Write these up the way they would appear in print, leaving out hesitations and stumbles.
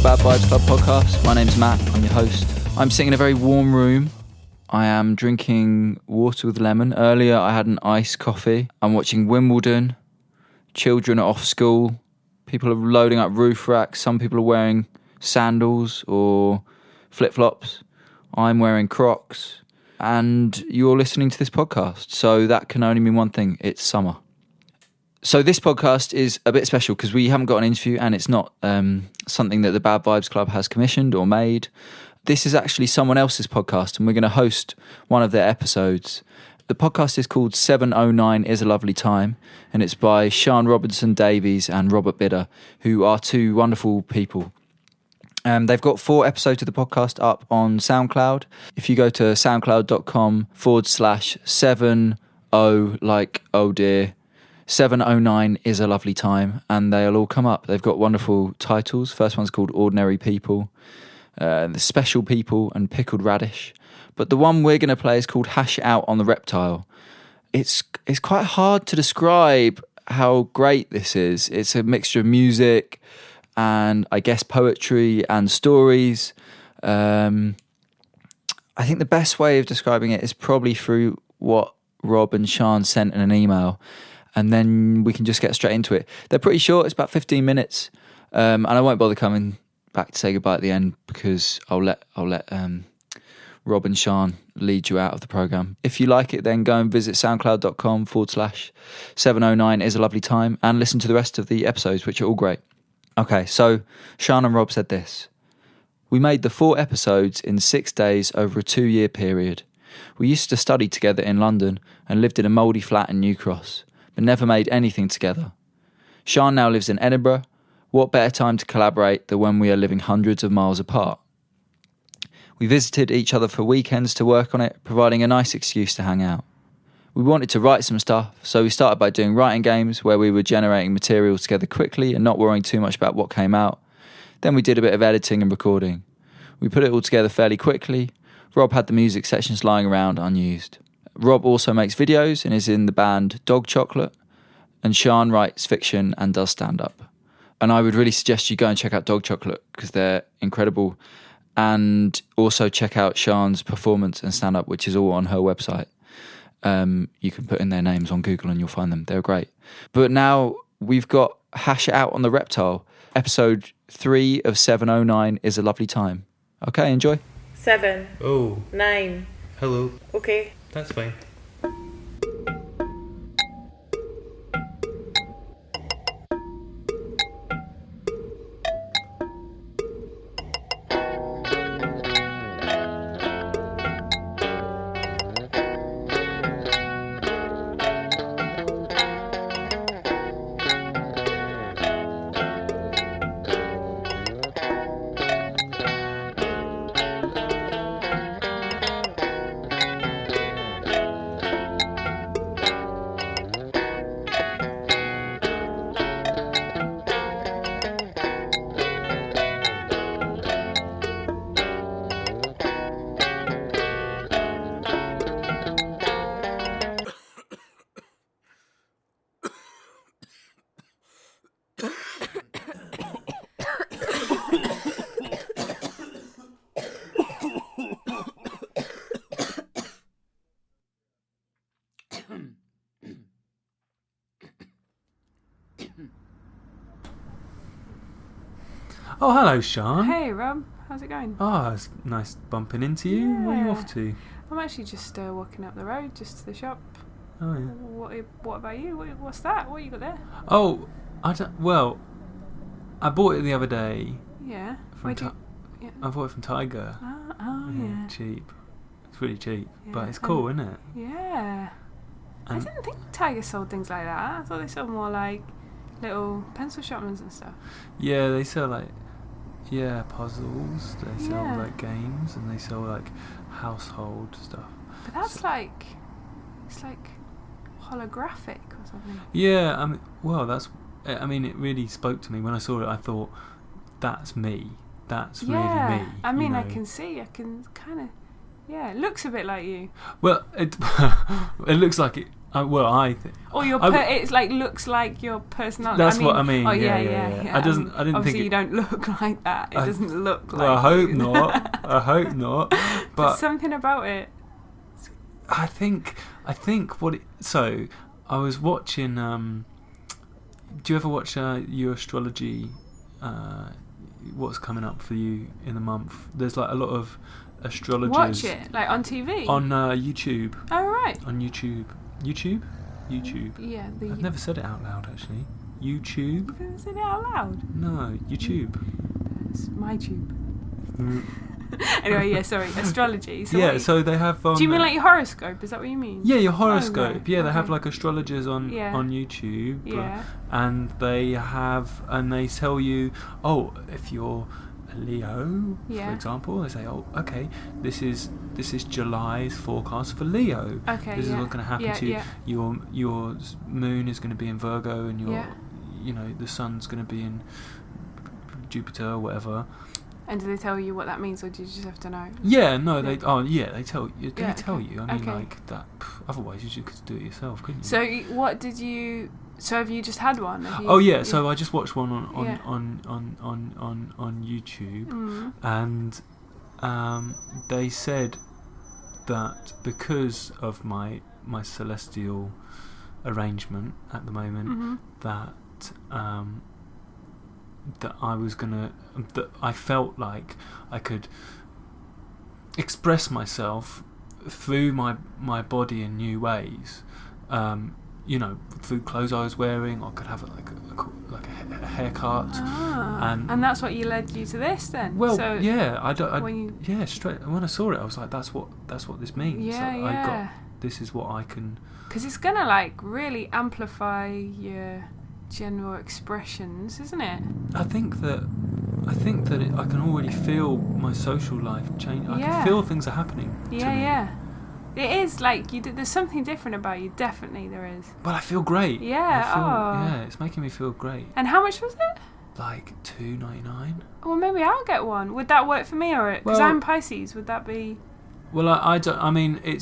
Bad Vibes Club podcast. My name's Matt, I'm your host. I'm sitting in a very warm room. I am drinking water with lemon. Earlier I had an iced coffee. I'm watching Wimbledon. Children are off school. People are loading up roof racks. Some people are wearing sandals or flip-flops. I'm wearing Crocs. And you're listening to this podcast. So that can only mean one thing. It's summer. So this podcast is a bit special because we haven't got an interview and it's not something that the Bad Vibes Club has commissioned or made. This is actually someone else's podcast and we're going to host one of their episodes. The podcast is called 709 is a Lovely Time and it's by Siân Robinson Davies and Robert Bidder, who are two wonderful people. They've got 4 episodes of the podcast up on SoundCloud. If you go to soundcloud.com/70 like oh dear 709 is a Lovely Time, and they'll all come up. They've got wonderful titles. First one's called Ordinary People, The Special People, and Pickled Radish. But the one we're going to play is called Hash It Out on the Reptile. It's quite hard to describe how great this is. It's a mixture of music and I guess poetry and stories. I think the best way of describing it is probably through what Rob and Siân sent in an email. And then we can just get straight into it. They're pretty short. It's about 15 minutes. And I won't bother coming back to say goodbye at the end because I'll let Rob and Siân lead you out of the programme. If you like it, then go and visit soundcloud.com/709 is a Lovely Time and listen to the rest of the episodes, which are all great. Okay, so Siân and Rob said this. We made the 4 episodes in 6 days over a 2-year period. We used to study together in London and lived in a mouldy flat in New Cross, but never made anything together. Siân now lives in Edinburgh. What better time to collaborate than when we are living hundreds of miles apart? We visited each other for weekends to work on it, providing a nice excuse to hang out. We wanted to write some stuff, so we started by doing writing games where we were generating material together quickly and not worrying too much about what came out. Then we did a bit of editing and recording. We put it all together fairly quickly. Rob had the music sections lying around unused. Rob also makes videos and is in the band Dog Chocolate, and Siân writes fiction and does stand-up. And I would really suggest you go and check out Dog Chocolate because they're incredible, and also check out Siân's performance and stand-up, which is all on her website. You can put in their names on Google and you'll find them. They're great. But now we've got Hash It Out on the Reptile. Episode 3 of 709 is a Lovely Time. Okay, enjoy. 7. Oh. 9. Hello. Okay. That's fine. Oh, hello, Siân. Hey, Rob. How's it going? Oh, it's nice bumping into you. Yeah. Where are you off to? I'm actually just walking up the road, just to the shop. Oh, yeah. What about you? What's that? What you got there? Oh, I bought it the other day. Yeah. From yeah. I bought it from Tiger. Yeah. Cheap. It's really cheap, Yeah. but it's cool, isn't it? Yeah. I And didn't think Tiger sold things like that. I thought they sold more like little pencil sharpeners and stuff. yeah, they sell puzzles. They sell Yeah. games, and they sell household stuff. But that's it's like holographic or something. Yeah, it really spoke to me when I saw it. I thought, that's me. That's really me. I mean, I can kind of, it looks a bit like you. Well, it looks like it Well, Or it's like looks like your personality. That's what I mean. Oh yeah. I didn't obviously think you don't look like that. It doesn't look like. Well, I hope you. not. I hope not. But there's something about it. I think what it. So I was watching. Do you ever watch your astrology? What's coming up for you in the month? There's like a lot of astrologers. Watch it like on TV. On YouTube. Oh right. On YouTube. YouTube. Yeah. I've never said it out loud actually. YouTube. You've never said it out loud. No, YouTube. It's my tube. Anyway, yeah, sorry, astrology. So yeah, so they have. Do you mean like your horoscope? Is that what you mean? Yeah, your horoscope. Oh, right. Yeah, they have like astrologers on YouTube. Yeah. And they tell you, oh, if you're a Leo, for example, they say, oh, okay, this is July's forecast for Leo. Okay. This is what's going to happen to you. Yeah. Your moon is going to be in Virgo, and the sun's going to be in Jupiter or whatever. And do they tell you what that means, or do you just have to know? Yeah, no, they tell you. They tell you. I mean, like that. Otherwise, you just could do it yourself, couldn't you? So, what did you? So, have you just had one? So I just watched one on YouTube, and they said that because of my celestial arrangement at the moment, that I felt like I could express myself through my body in new ways. Through clothes I was wearing, I could have a haircut. And that's what led you to this then. Well, so straight when I saw it, I was like, that's what this means. Yeah. This is what I can. Because it's gonna like really amplify your general expressions, isn't it? I think that I can already feel my social life change. I can feel things are happening. Yeah. It is like there's something different about you. Definitely, there is. But I feel great. Yeah. It's making me feel great. And how much was it? Like $2.99. Well, maybe I'll get one. Would that work for me, or because I'm Pisces? Would that be? Well, I don't. I mean, I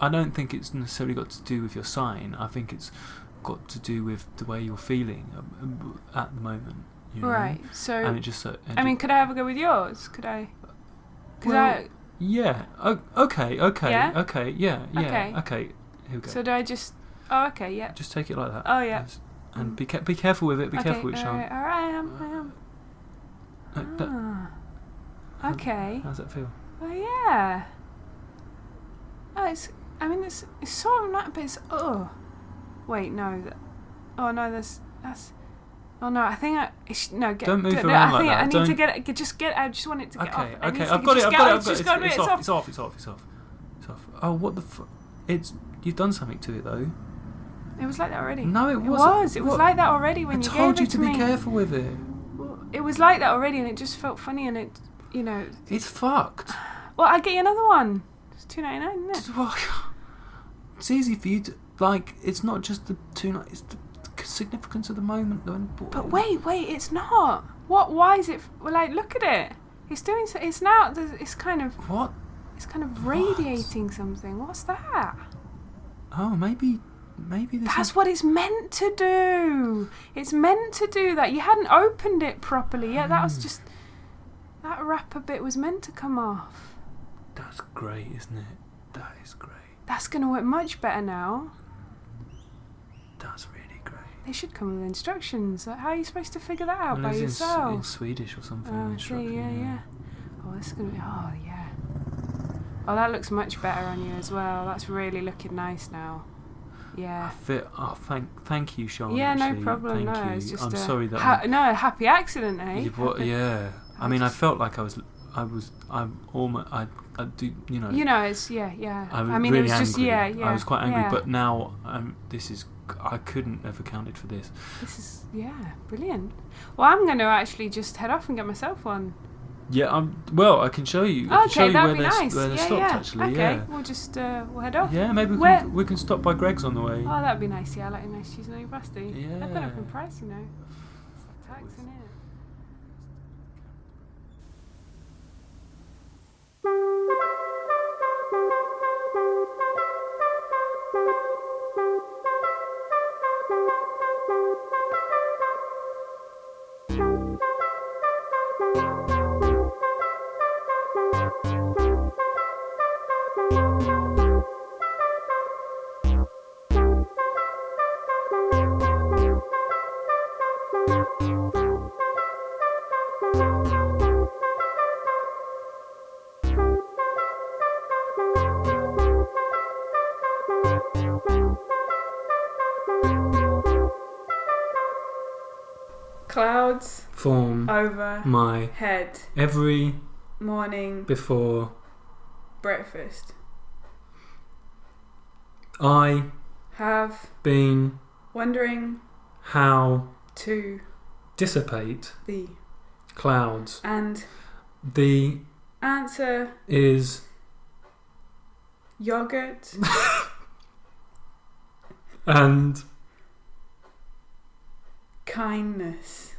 don't think it's necessarily got to do with your sign. I think it's got to do with the way you're feeling at the moment. Right. So. And it just. Could I have a go with yours? Could I? Yeah. Okay. Yeah? Okay. Yeah. Okay. Okay. Here we go. So do I just? Oh, okay. Yeah. Just take it like that. Oh yeah. And be careful with it. Be careful with it, Sean. All right. I am. Okay. How does that feel? Oh yeah. Oh, it's sort of like, but it's Wait, no. That's. Oh no! I think don't move around like that. I need to get. I just want it to get off. Okay. I've got it. It's off. Oh, what the fuck? You've done something to it though. It was like that already. No, it wasn't. It was like that already when you gave it to me. I told you to be careful with it. Well, it was like that already, and it just felt funny, and it, It's fucked. Well, I'll get you another one. It's $2.99, isn't it? It's easy for you to like. It's not just the $2.99. It's the significance of the moment, though. But wait, it's not. What? Why is it? Well, like, look at it. It's doing. It's now. It's kind of. What? It's kind of radiating something. What's that? Oh, maybe that's what it's meant to do. It's meant to do that. You hadn't opened it properly yet. That was just that wrapper bit was meant to come off. That's great, isn't it? That is great. That's going to work much better now. That's really great. They should come with instructions. How are you supposed to figure that out by yourself? In Swedish or something. Yeah. Oh, this is going to be. Oh, yeah. Oh, that looks much better on you as well. That's really looking nice now. Yeah. Thank you, Sean. Yeah, actually. no problem. Thank you. It's just I'm sorry that. a happy accident, eh? Yeah. I mean, I felt like I do. It's yeah. I mean, really it was angry. Just yeah. I was quite angry, yeah. but now I couldn't have accounted for this. This is brilliant. Well, I'm going to actually just head off and get myself one. Yeah, well, I can show you. I can show you that'd be nice. Where they're stopped, actually. Okay, yeah. we'll just we'll head off. Yeah, maybe we can stop by Greg's on the way. Oh, that'd be nice. Yeah, I like a nice cheese and egg pasty. Yeah. They've gone up in price, Tax in it. Clouds form over my head every morning before breakfast. I Have been wondering how to dissipate the clouds. and The answer is yogurt and kindness.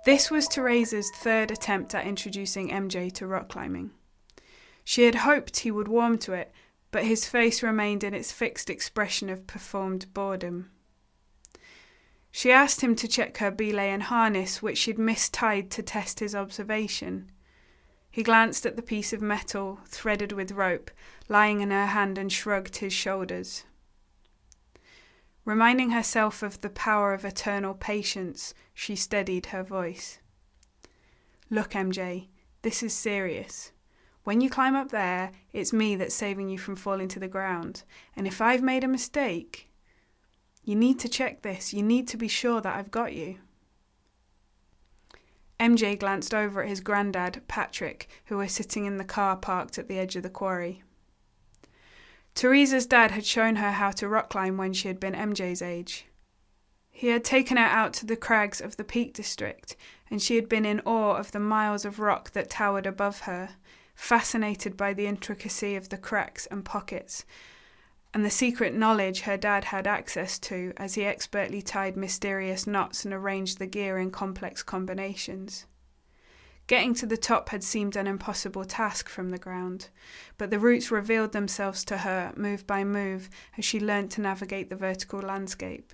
This was Teresa's third attempt at introducing MJ to rock climbing. She had hoped he would warm to it, but his face remained in its fixed expression of performed boredom. She asked him to check her belay and harness, which she'd mistied to test his observation. He glanced at the piece of metal, threaded with rope, lying in her hand and shrugged his shoulders. Reminding herself of the power of eternal patience, she steadied her voice. Look, MJ, this is serious. When you climb up there, it's me that's saving you from falling to the ground. And if I've made a mistake, you need to check this. You need to be sure that I've got you. MJ glanced over at his granddad, Patrick, who was sitting in the car parked at the edge of the quarry. Teresa's dad had shown her how to rock climb when she had been MJ's age. He had taken her out to the crags of the Peak District, and she had been in awe of the miles of rock that towered above her, fascinated by the intricacy of the cracks and pockets, and the secret knowledge her dad had access to as he expertly tied mysterious knots and arranged the gear in complex combinations. Getting to the top had seemed an impossible task from the ground, but the routes revealed themselves to her move by move as she learned to navigate the vertical landscape.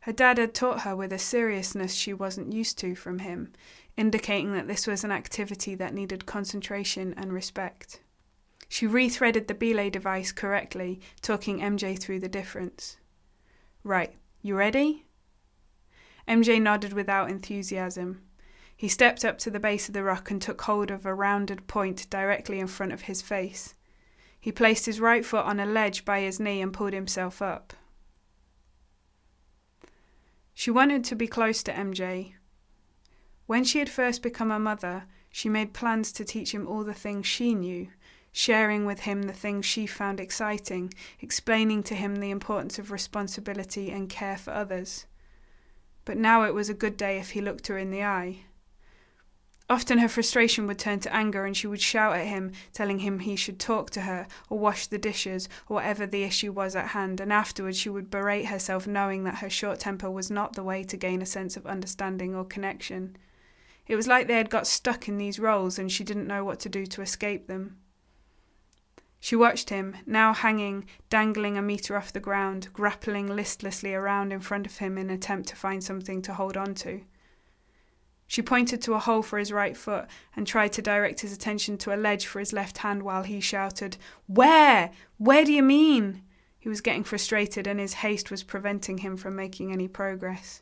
Her dad had taught her with a seriousness she wasn't used to from him, indicating that this was an activity that needed concentration and respect. She rethreaded the belay device correctly, talking MJ through the difference. Right, you ready? MJ nodded without enthusiasm. He stepped up to the base of the rock and took hold of a rounded point directly in front of his face. He placed his right foot on a ledge by his knee and pulled himself up. She wanted to be close to MJ. When she had first become a mother, she made plans to teach him all the things she knew, sharing with him the things she found exciting, explaining to him the importance of responsibility and care for others. But now it was a good day if he looked her in the eye. Often her frustration would turn to anger and she would shout at him, telling him he should talk to her or wash the dishes or whatever the issue was at hand, and afterwards she would berate herself knowing that her short temper was not the way to gain a sense of understanding or connection. It was like they had got stuck in these roles and she didn't know what to do to escape them. She watched him, now hanging, dangling a metre off the ground, grappling listlessly around in front of him in an attempt to find something to hold on to. She pointed to a hole for his right foot and tried to direct his attention to a ledge for his left hand while he shouted, "Where? Where do you mean?" He was getting frustrated and his haste was preventing him from making any progress.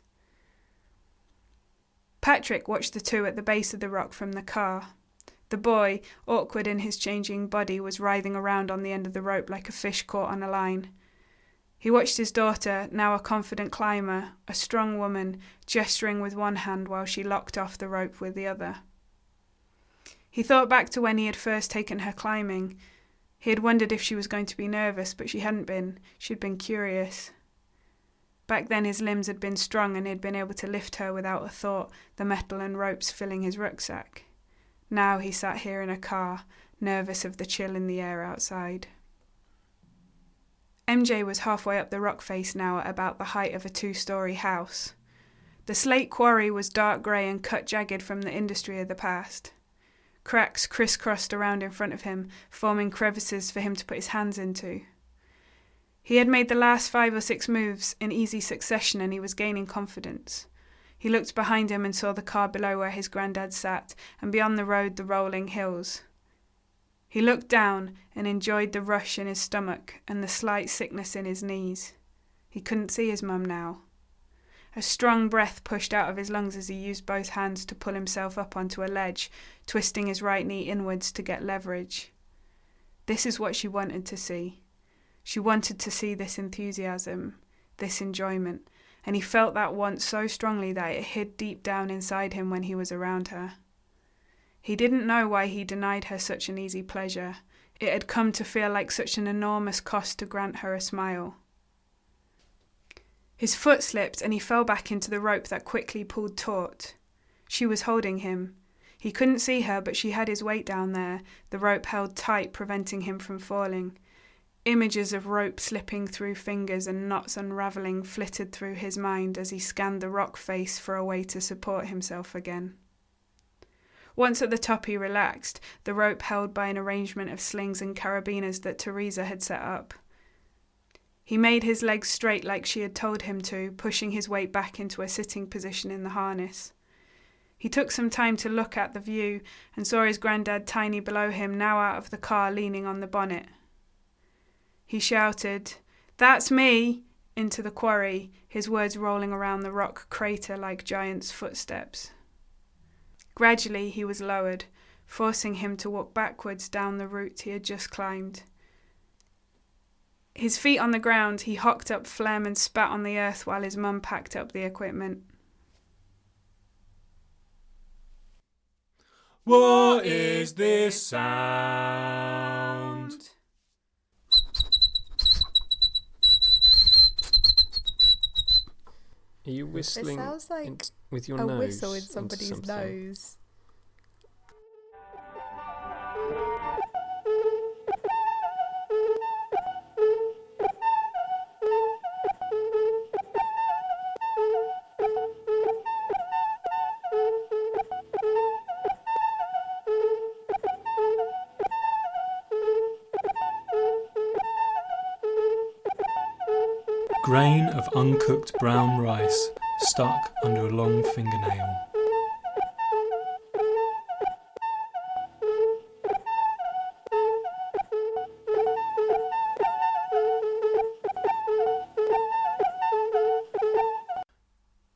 Patrick watched the two at the base of the rock from the car. The boy, awkward in his changing body, was writhing around on the end of the rope like a fish caught on a line. He watched his daughter, now a confident climber, a strong woman, gesturing with one hand while she locked off the rope with the other. He thought back to when he had first taken her climbing. He had wondered if she was going to be nervous, but she hadn't been. She'd been curious. Back then his limbs had been strong and he had been able to lift her without a thought, the metal and ropes filling his rucksack. Now he sat here in a car, nervous of the chill in the air outside. MJ was halfway up the rock face now at about the height of a 2-story house. The slate quarry was dark grey and cut jagged from the industry of the past. Cracks crisscrossed around in front of him, forming crevices for him to put his hands into. He had made the last 5 or 6 moves in easy succession and he was gaining confidence. He looked behind him and saw the car below where his granddad sat, and beyond the road the rolling hills. He looked down and enjoyed the rush in his stomach and the slight sickness in his knees. He couldn't see his mum now. A strong breath pushed out of his lungs as he used both hands to pull himself up onto a ledge, twisting his right knee inwards to get leverage. This is what she wanted to see. She wanted to see this enthusiasm, this enjoyment, and he felt that want so strongly that it hid deep down inside him when he was around her. He didn't know why he denied her such an easy pleasure. It had come to feel like such an enormous cost to grant her a smile. His foot slipped and he fell back into the rope that quickly pulled taut. She was holding him. He couldn't see her, but she had his weight down there, the rope held tight, preventing him from falling. Images of rope slipping through fingers and knots unravelling flitted through his mind as he scanned the rock face for a way to support himself again. Once at the top he relaxed, the rope held by an arrangement of slings and carabiners that Teresa had set up. He made his legs straight like she had told him to, pushing his weight back into a sitting position in the harness. He took some time to look at the view and saw his granddad tiny below him, now out of the car leaning on the bonnet. He shouted, "That's me!" into the quarry, his words rolling around the rock crater like giants' footsteps. Gradually he was lowered, forcing him to walk backwards down the route he had just climbed. His feet on the ground, he hocked up phlegm and spat on the earth while his mum packed up the equipment. What is this sound? Are you whistling It sounds like with your a nose whistle in into somebody's something? nose. Grain of uncooked brown rice stuck under a long fingernail.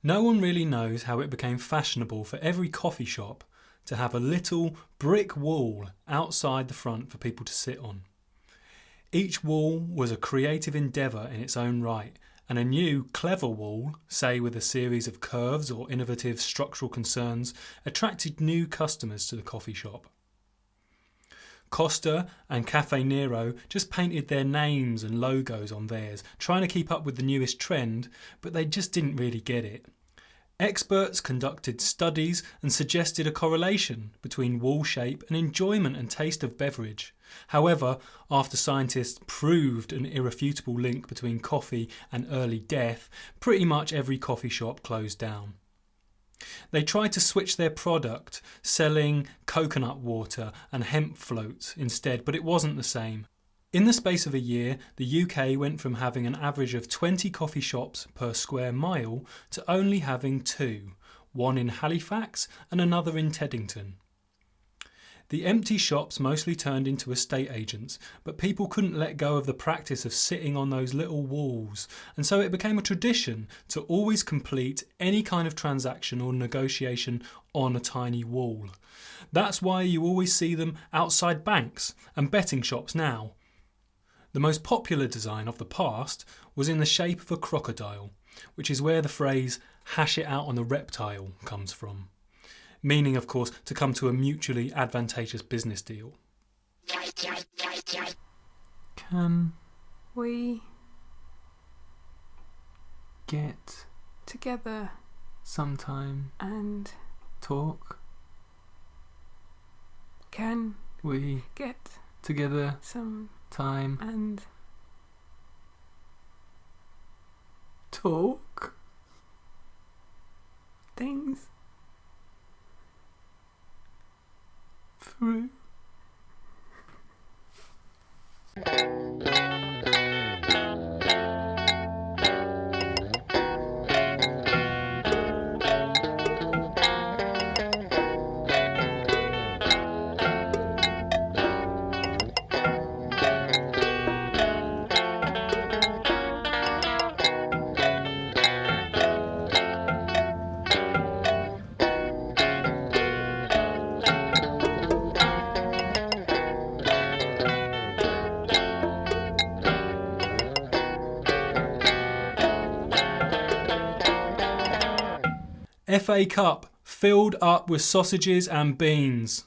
No one really knows how it became fashionable for every coffee shop to have a little brick wall outside the front for people to sit on. Each wall was a creative endeavour in its own right, and a new, clever wall, say with a series of curves or innovative structural concerns, attracted new customers to the coffee shop. Costa and Cafe Nero just painted their names and logos on theirs, trying to keep up with the newest trend, but they just didn't really get it. Experts conducted studies and suggested a correlation between wall shape and enjoyment and taste of beverage. However, after scientists proved an irrefutable link between coffee and early death, pretty much every coffee shop closed down. They tried to switch their product, selling coconut water and hemp floats instead, but it wasn't the same. In the space of a year, the UK went from having an average of 20 coffee shops per square mile to only having 2, one in Halifax and another in Teddington. The empty shops mostly turned into estate agents, but people couldn't let go of the practice of sitting on those little walls, and so it became a tradition to always complete any kind of transaction or negotiation on a tiny wall. That's why you always see them outside banks and betting shops now. The most popular design of the past was in the shape of a crocodile, which is where the phrase "hash it out on the reptile" comes from. Meaning, of course, to come to a mutually advantageous business deal. Can We get together sometime and talk? can We get together some time and talk? things Through. FA Cup filled up with sausages and beans.